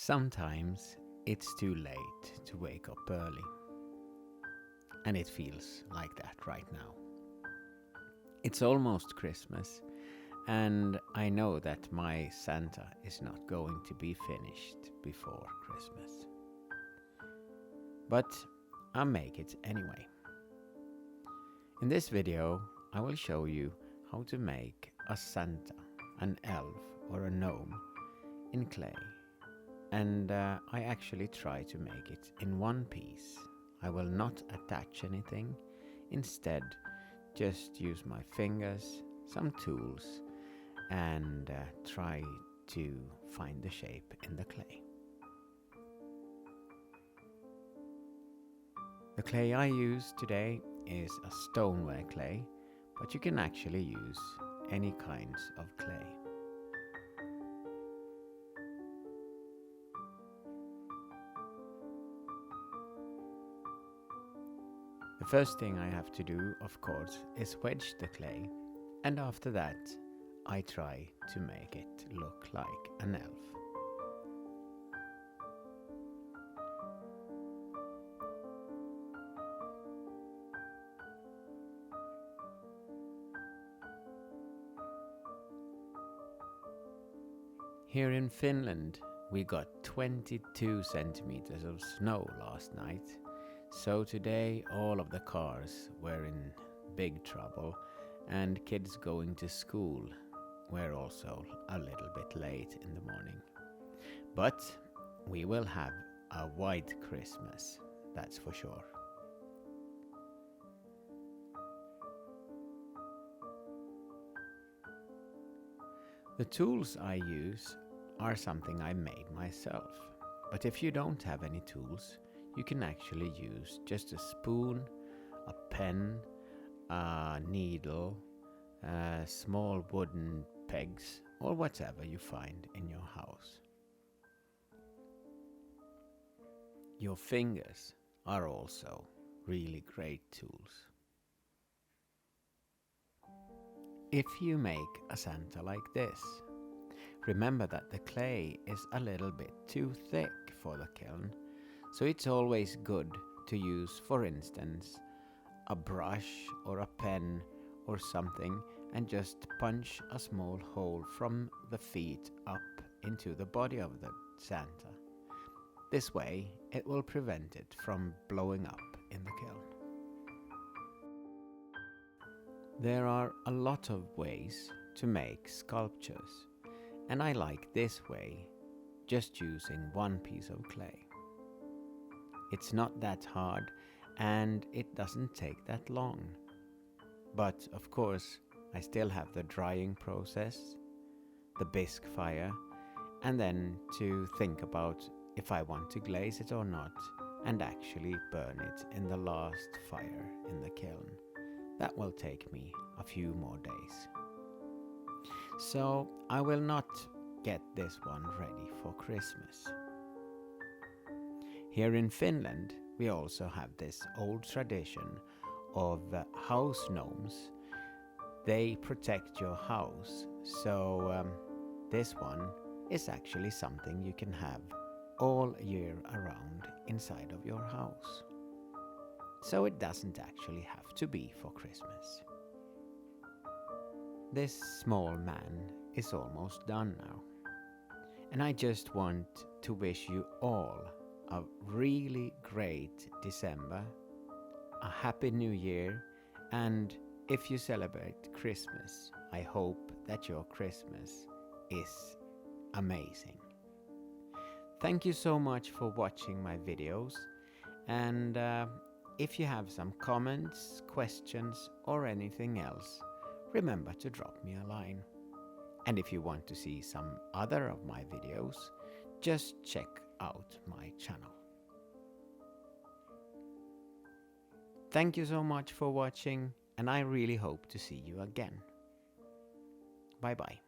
Sometimes it's too late to wake up early, and it feels like that right now. It's almost Christmas, and I know that my Santa is not going to be finished before Christmas. But I'll make it anyway. In this video, I will show you how to make a Santa, an elf, or a gnome in clay. And I actually try to make it in one piece. I will not attach anything. Instead, just use my fingers, some tools, and try to find the shape in the clay. The clay I use today is a stoneware clay, but you can actually use any kinds of clay. The first thing I have to do, of course, is wedge the clay, and after that I try to make it look like an elf. Here in Finland we got 22 centimeters of snow last night. So today all of the cars were in big trouble, and kids going to school were also a little bit late in the morning. But we will have a white Christmas, that's for sure. The tools I use are something I made myself. But if you don't have any tools, you can actually use just a spoon, a pen, a needle, small wooden pegs, or whatever you find in your house. Your fingers are also really great tools. If you make a Santa like this, remember that the clay is a little bit too thick for the kiln. So it's always good to use, for instance, a brush or a pen or something, and just punch a small hole from the feet up into the body of the Santa. This way it will prevent it from blowing up in the kiln. There are a lot of ways to make sculptures, and I like this way, just using one piece of clay. It's not that hard, and it doesn't take that long. But of course, I still have the drying process, the bisque fire, and then to think about if I want to glaze it or not, and actually burn it in the last fire in the kiln. That will take me a few more days. So I will not get this one ready for Christmas. Here in Finland, we also have this old tradition of house gnomes. They protect your house, so this one is actually something you can have all year around inside of your house. So it doesn't actually have to be for Christmas. This small man is almost done now. And I just want to wish you all a really great December, a happy new year, and if you celebrate Christmas, I hope that your Christmas is amazing. Thank you so much for watching my videos, and if you have some comments, questions, or anything else, remember to drop me a line. And if you want to see some other of my videos, just check out my channel. Thank you so much for watching, and I really hope to see you again. Bye bye.